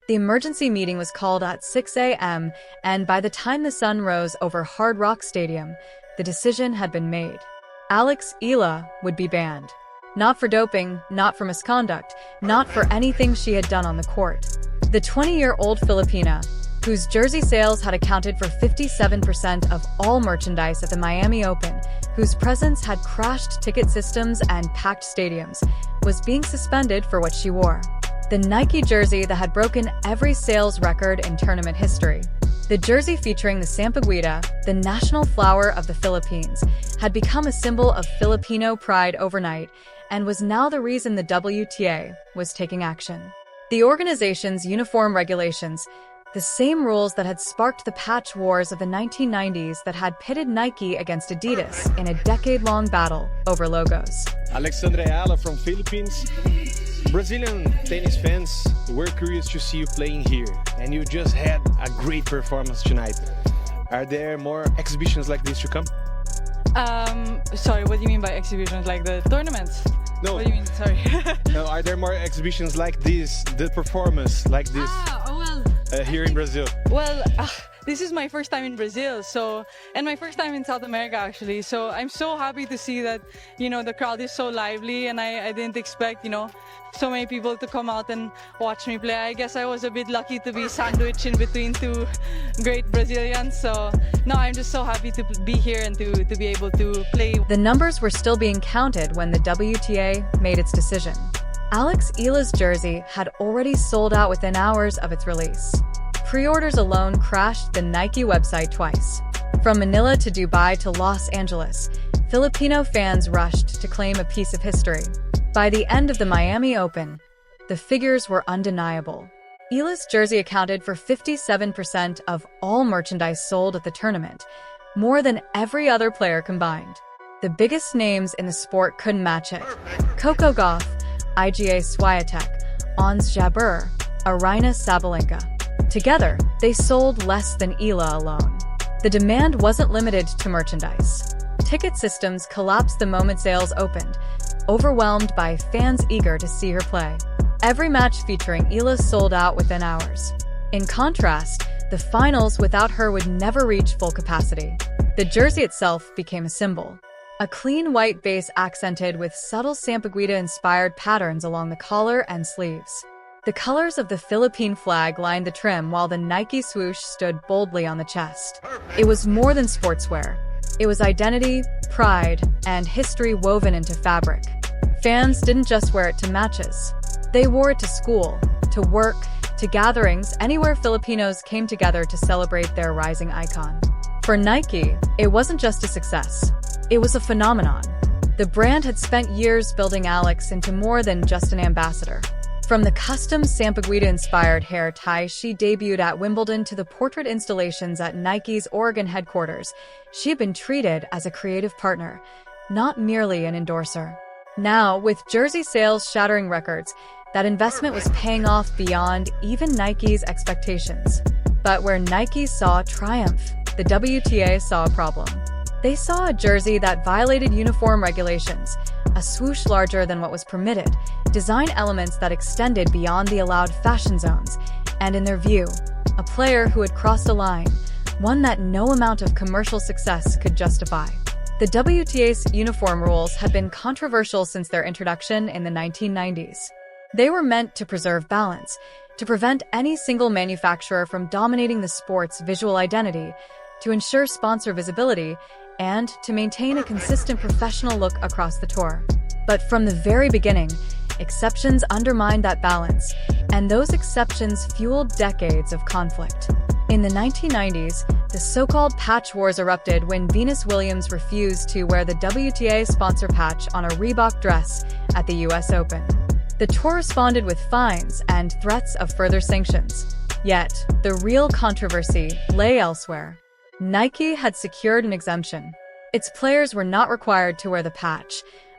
The emergency meeting was called at 6 a.m., and by the time the sun rose over Hard Rock Stadium, the decision had been made. Alex Eala would be banned. Not for doping, not for misconduct, not for anything she had done on the court. The 20-year-old Filipina, whose jersey sales had accounted for 57% of all merchandise at the Miami Open, whose presence had crashed ticket systems and packed stadiums, was being suspended for what she wore. The Nike jersey that had broken every sales record in tournament history. The jersey featuring the sampaguita, the national flower of the Philippines, had become a symbol of Filipino pride overnight and was now the reason the WTA was taking action. The organization's uniform regulations, the same rules that had sparked the patch wars of the 1990s that had pitted Nike against Adidas in a decade-long battle over logos. Alex Eala from Philippines. Brazilian tennis fans were curious to see you playing here, and you just had a great performance tonight. Are there more exhibitions like this to come? Sorry, what do you mean by exhibitions? Like the tournaments? No. What do you mean? Sorry. No, are there more exhibitions like this, the performance like this here in Brazil? Well, this is my first time in Brazil, and my first time in South America actually. So I'm so happy to see that, the crowd is so lively, and I didn't expect, so many people to come out and watch me play. I guess I was a bit lucky to be sandwiched in between two great Brazilians. So no, I'm just so happy to be here and to be able to play. The numbers were still being counted when the WTA made its decision. Alex Eala's jersey had already sold out within hours of its release. Pre-orders alone crashed the Nike website twice. From Manila to Dubai to Los Angeles, Filipino fans rushed to claim a piece of history. By the end of the Miami Open, the figures were undeniable. Eala's jersey accounted for 57% of all merchandise sold at the tournament, more than every other player combined. The biggest names in the sport couldn't match it. Coco Gauff, Iga Swiatek, Ons Jabeur, Aryna Sabalenka. Together, they sold less than Eala alone. The demand wasn't limited to merchandise. Ticket systems collapsed the moment sales opened, overwhelmed by fans eager to see her play. Every match featuring Eala sold out within hours. In contrast, the finals without her would never reach full capacity. The jersey itself became a symbol. A clean white base accented with subtle sampaguita-inspired patterns along the collar and sleeves. The colors of the Philippine flag lined the trim while the Nike swoosh stood boldly on the chest. It was more than sportswear. It was identity, pride, and history woven into fabric. Fans didn't just wear it to matches. They wore it to school, to work, to gatherings, anywhere Filipinos came together to celebrate their rising icon. For Nike, it wasn't just a success. It was a phenomenon. The brand had spent years building Alex into more than just an ambassador. From the custom sampaguita-inspired hair tie she debuted at Wimbledon to the portrait installations at Nike's Oregon headquarters, she had been treated as a creative partner, not merely an endorser. Now, with jersey sales shattering records, that investment was paying off beyond even Nike's expectations. But where Nike saw triumph, the WTA saw a problem. They saw a jersey that violated uniform regulations, a swoosh larger than what was permitted, design elements that extended beyond the allowed fashion zones, and in their view, a player who had crossed a line, one that no amount of commercial success could justify. The WTA's uniform rules had been controversial since their introduction in the 1990s. They were meant to preserve balance, to prevent any single manufacturer from dominating the sport's visual identity, to ensure sponsor visibility, and to maintain a consistent professional look across the tour. But from the very beginning, exceptions undermined that balance, and those exceptions fueled decades of conflict. In the 1990s, the so-called patch wars erupted when Venus Williams refused to wear the WTA sponsor patch on a Reebok dress at the US Open. The tour responded with fines and threats of further sanctions. Yet, the real controversy lay elsewhere. Nike had secured an exemption. Its players were not required to wear the patch,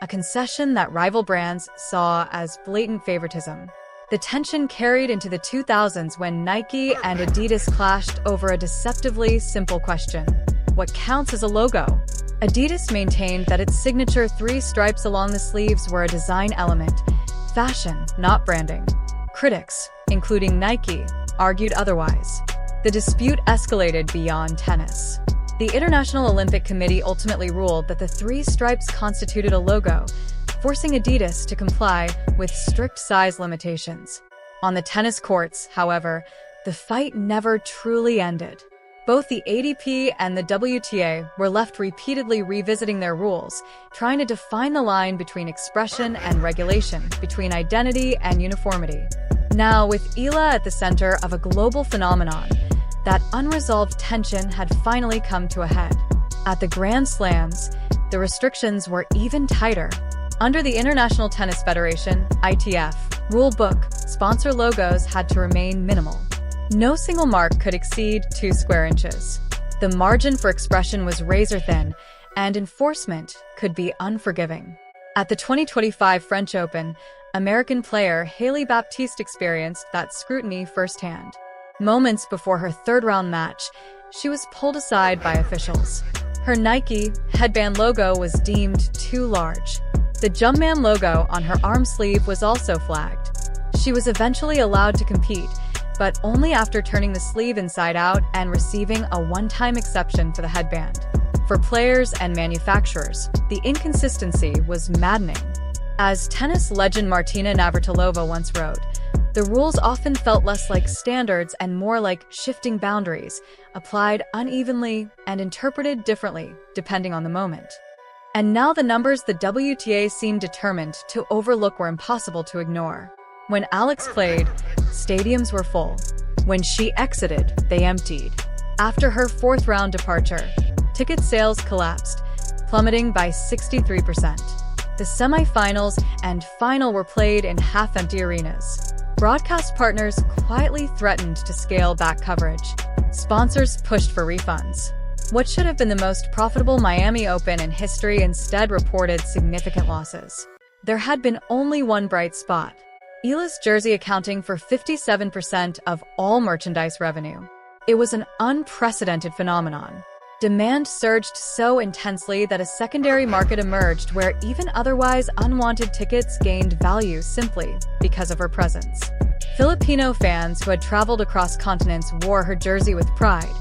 a concession that rival brands saw as blatant favoritism. The tension carried into the 2000s when Nike and Adidas clashed over a deceptively simple question: what counts as a logo? Adidas maintained that its signature 3 stripes along the sleeves were a design element, fashion, not branding. Critics, including Nike, argued otherwise. The dispute escalated beyond tennis. The International Olympic Committee ultimately ruled that the three stripes constituted a logo, forcing Adidas to comply with strict size limitations. On the tennis courts, however, the fight never truly ended. Both the ADP and the WTA were left repeatedly revisiting their rules, trying to define the line between expression and regulation, between identity and uniformity. Now, with Eala at the center of a global phenomenon, that unresolved tension had finally come to a head. At the Grand Slams, the restrictions were even tighter. Under the International Tennis Federation, ITF, rule book, sponsor logos had to remain minimal. No single mark could exceed 2 square inches. The margin for expression was razor-thin, and enforcement could be unforgiving. At the 2025 French Open, American player Hailey Baptiste experienced that scrutiny firsthand. Moments before her third-round match, she was pulled aside by officials. Her Nike headband logo was deemed too large. The Jumpman logo on her arm sleeve was also flagged. She was eventually allowed to compete, but only after turning the sleeve inside out and receiving a one-time exception for the headband. For players and manufacturers, the inconsistency was maddening. As tennis legend Martina Navratilova once wrote, the rules often felt less like standards and more like shifting boundaries, applied unevenly and interpreted differently, depending on the moment. And now the numbers the WTA seemed determined to overlook were impossible to ignore. When Alex played, stadiums were full. When she exited, they emptied. After her fourth-round departure, ticket sales collapsed, plummeting by 63%. The semifinals and final were played in half-empty arenas. Broadcast partners quietly threatened to scale back coverage. Sponsors pushed for refunds. What should have been the most profitable Miami Open in history instead reported significant losses. There had been only one bright spot: Eala's jersey accounting for 57% of all merchandise revenue. It was an unprecedented phenomenon. Demand surged so intensely that a secondary market emerged where even otherwise unwanted tickets gained value simply because of her presence. Filipino fans who had traveled across continents wore her jersey with pride,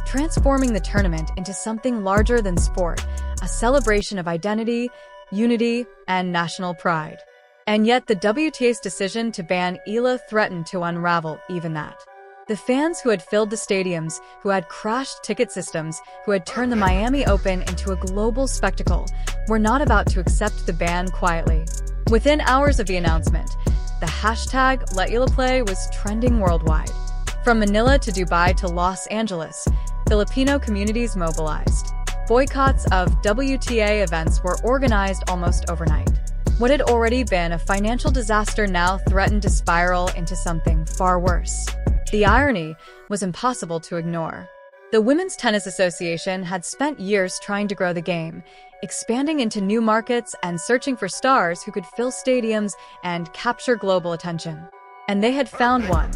transforming the tournament into something larger than sport, a celebration of identity, unity, and national pride. And yet the WTA's decision to ban Eala threatened to unravel even that. The fans who had filled the stadiums, who had crashed ticket systems, who had turned the Miami Open into a global spectacle, were not about to accept the ban quietly. Within hours of the announcement, the hashtag #LetEalaPlay was trending worldwide. From Manila to Dubai to Los Angeles, Filipino communities mobilized. Boycotts of WTA events were organized almost overnight. What had already been a financial disaster now threatened to spiral into something far worse. The irony was impossible to ignore. The Women's Tennis Association had spent years trying to grow the game, expanding into new markets and searching for stars who could fill stadiums and capture global attention. And they had found one.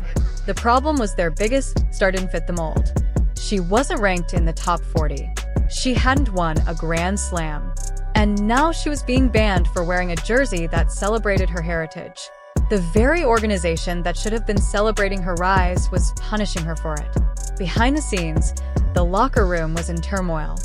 The problem was their biggest star didn't fit the mold. She wasn't ranked in the top 40. She hadn't won a Grand Slam. And now she was being banned for wearing a jersey that celebrated her heritage. The very organization that should have been celebrating her rise was punishing her for it. Behind the scenes, the locker room was in turmoil.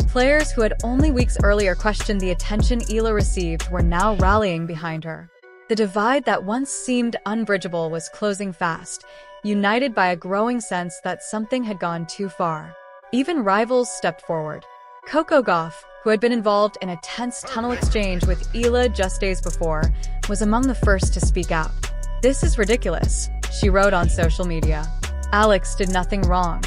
Players who had only weeks earlier questioned the attention Eala received were now rallying behind her. The divide that once seemed unbridgeable was closing fast, united by a growing sense that something had gone too far. Even rivals stepped forward. Coco Gauff, who had been involved in a tense tunnel exchange with Eala just days before, was among the first to speak out. "This is ridiculous," she wrote on social media. Alex did nothing wrong.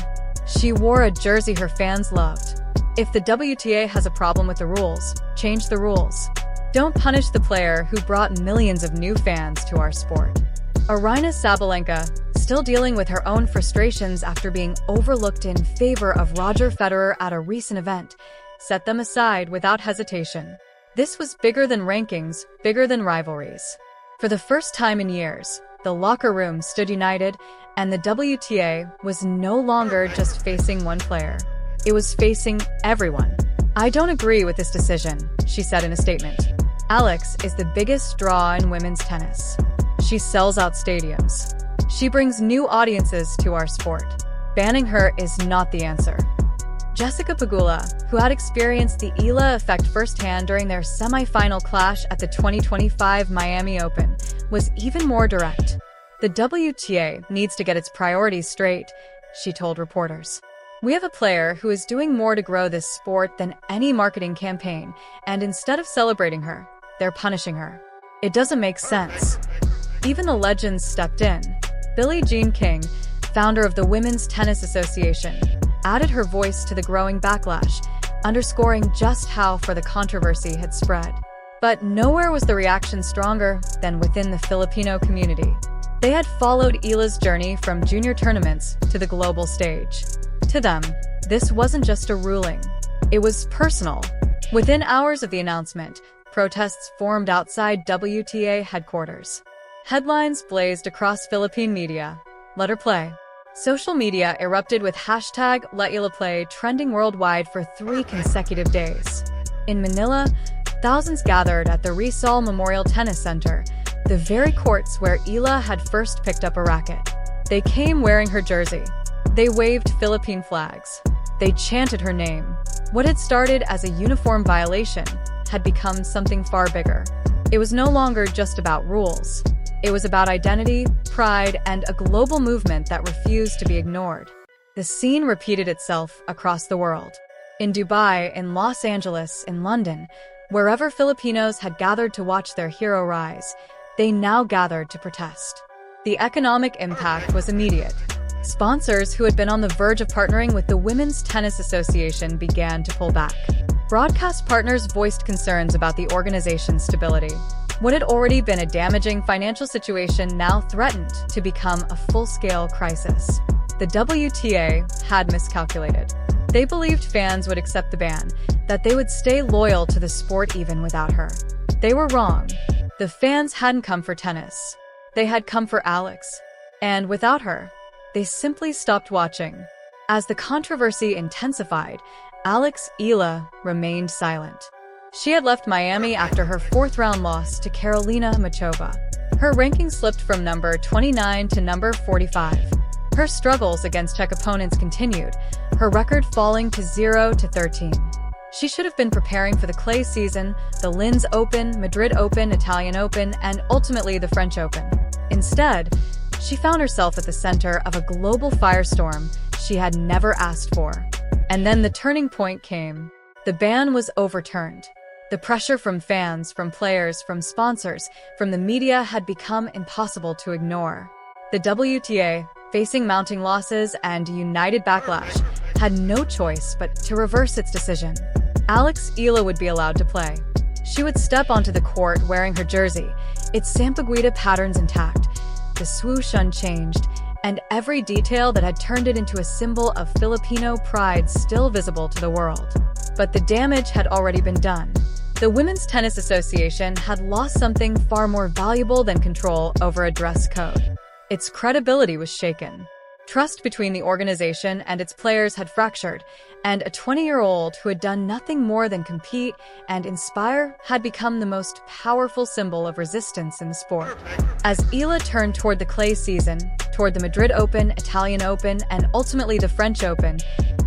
She wore a jersey her fans loved. If the WTA has a problem with the rules, change the rules. Don't punish the player who brought millions of new fans to our sport. Aryna Sabalenka, still dealing with her own frustrations after being overlooked in favor of Roger Federer at a recent event, set them aside without hesitation. This was bigger than rankings, bigger than rivalries. For the first time in years, the locker room stood united, and the WTA was no longer just facing one player. It was facing everyone. "I don't agree with this decision," she said in a statement. "Alex is the biggest draw in women's tennis. She sells out stadiums. She brings new audiences to our sport. Banning her is not the answer. Jessica Pegula, who had experienced the Eala effect firsthand during their semi-final clash at the 2025 Miami Open, was even more direct. The WTA needs to get its priorities straight, she told reporters. We have a player who is doing more to grow this sport than any marketing campaign, and instead of celebrating her, they're punishing her. It doesn't make sense. Even the legends stepped in. Billie Jean King, founder of the Women's Tennis Association, added her voice to the growing backlash, underscoring just how far the controversy had spread. But nowhere was the reaction stronger than within the Filipino community. They had followed Eala's journey from junior tournaments to the global stage. To them, this wasn't just a ruling. It was personal. Within hours of the announcement, protests formed outside WTA headquarters. Headlines blazed across Philippine media. Let her play. Social media erupted with hashtag #LetEalaPlay trending worldwide for 3 consecutive days. In Manila, thousands gathered at the Rizal Memorial Tennis Center, the very courts where Eala had first picked up a racket. They came wearing her jersey. They waved Philippine flags. They chanted her name. What had started as a uniform violation had become something far bigger. It was no longer just about rules. It was about identity, pride, and a global movement that refused to be ignored. The scene repeated itself across the world. In Dubai, in Los Angeles, in London, wherever Filipinos had gathered to watch their hero rise, they now gathered to protest. The economic impact was immediate. Sponsors who had been on the verge of partnering with the Women's Tennis Association began to pull back. Broadcast partners voiced concerns about the organization's stability. What had already been a damaging financial situation now threatened to become a full-scale crisis. The WTA had miscalculated. They believed fans would accept the ban, that they would stay loyal to the sport even without her. They were wrong. The fans hadn't come for tennis. They had come for Alex. And without her, they simply stopped watching. As the controversy intensified, Alex Eala remained silent. She had left Miami after her 4th-round loss to Karolina Machova. Her ranking slipped from number 29 to number 45. Her struggles against Czech opponents continued, her record falling to 0-13. She should have been preparing for the clay season, the Linz Open, Madrid Open, Italian Open, and ultimately the French Open. Instead, she found herself at the center of a global firestorm she had never asked for. And then the turning point came. The ban was overturned. The pressure from fans, from players, from sponsors, from the media had become impossible to ignore. The WTA, facing mounting losses and united backlash, had no choice but to reverse its decision. Alex Eala would be allowed to play. She would step onto the court wearing her jersey, its Sampaguita patterns intact, the swoosh unchanged, and every detail that had turned it into a symbol of Filipino pride still visible to the world. But the damage had already been done. The Women's Tennis Association had lost something far more valuable than control over a dress code. Its credibility was shaken. Trust between the organization and its players had fractured, and a 20-year-old who had done nothing more than compete and inspire had become the most powerful symbol of resistance in the sport. As Eala turned toward the clay season, toward the Madrid Open, Italian Open, and ultimately the French Open,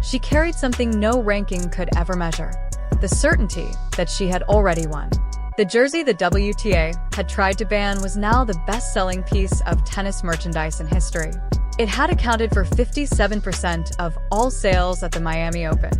she carried something no ranking could ever measure: the certainty that she had already won. The jersey the WTA had tried to ban was now the best-selling piece of tennis merchandise in history. It had accounted for 57% of all sales at the Miami Open.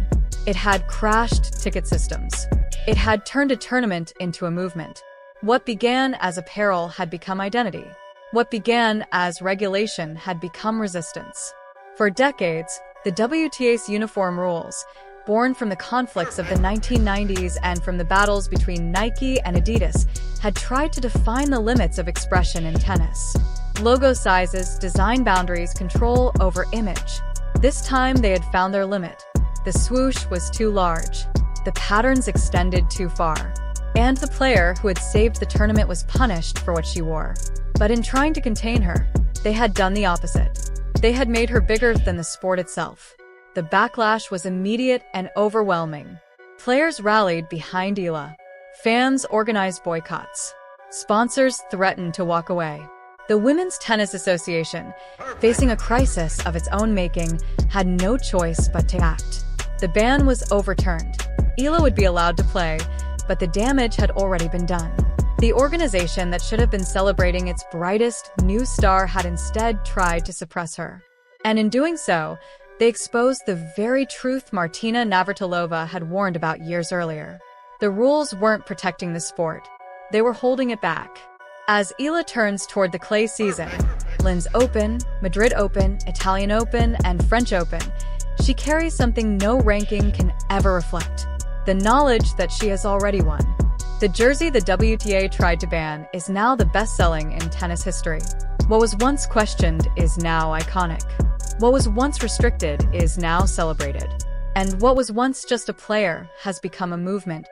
It had crashed ticket systems. It had turned a tournament into a movement. What began as apparel had become identity. What began as regulation had become resistance. For decades, the WTA's uniform rules, born from the conflicts of the 1990s and from the battles between Nike and Adidas, had tried to define the limits of expression in tennis. Logo sizes, design boundaries, control over image. This time they had found their limit. The swoosh was too large. The patterns extended too far. And the player who had saved the tournament was punished for what she wore. But in trying to contain her, they had done the opposite. They had made her bigger than the sport itself. The backlash was immediate and overwhelming. Players rallied behind Eala. Fans organized boycotts. Sponsors threatened to walk away. The Women's Tennis Association, facing a crisis of its own making, had no choice but to act. The ban was overturned. Eala would be allowed to play, but the damage had already been done. The organization that should have been celebrating its brightest new star had instead tried to suppress her. And in doing so, they exposed the very truth Martina Navratilova had warned about years earlier. The rules weren't protecting the sport. They were holding it back. As Eala turns toward the clay season, Linz Open, Madrid Open, Italian Open, and French Open, she carries something no ranking can ever reflect: the knowledge that she has already won. The jersey the WTA tried to ban is now the best-selling in tennis history. What was once questioned is now iconic. What was once restricted is now celebrated. And what was once just a player has become a movement.